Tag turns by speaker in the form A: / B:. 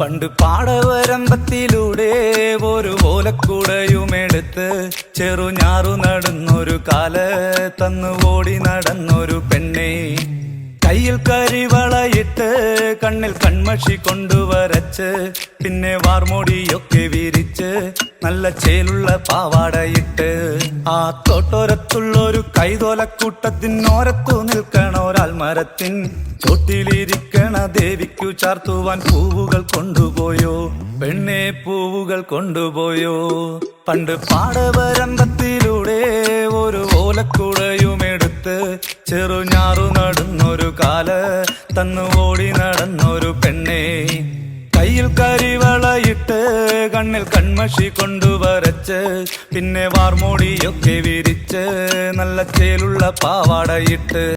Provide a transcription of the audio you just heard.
A: പണ്ട് പാടവരമ്പത്തിലൂടെ ഒരു ഓലക്കുടയുമെടുത്ത് ചെറുഞാറു നടന്നൊരു കാല് തന്നു ഓടി നടന്നൊരു പെണ്ണെ. കയ്യിൽ കരിവളയിട്ട് കണ്ണിൽ കൺമഷി കൊണ്ടുവരച്ച് പിന്നെ വാർമോടിയൊക്കെ വിരിച്ച് നല്ല ചേലുള്ള പാവാടയിട്ട് ആ തോട്ടോരത്തുള്ളൊരു കൈതോലക്കൂട്ടത്തിനോരത്തു നിൽക്കണ ഒരാൽമരത്തിൻ ചോട്ടിലിരിക്കണ ദേവിക്കു ചാർത്തുവാൻ പൂവുകൾ കൊണ്ടുപോയോ പെണ്ണെ, പൂവുകൾ കൊണ്ടുപോയോ. പണ്ട് പാടവരമ്പത്തിലൂടെ ഒരു ഓലക്കുടയുമെടുത്ത് ചെറുഞാറു നടന്നൊരു കാല് തന്നു ഓടി നടന്നൊരു പെണ്ണെ. കയ്യിൽ കരിവളയിട്ട് കണ്ണിൽ കൺമഷി കൊണ്ടുവരച്ച് പിന്നെ വാർമോടിയൊക്കെ വിരിച്ച് നല്ല ചേലുള്ള പാവാടയിട്ട്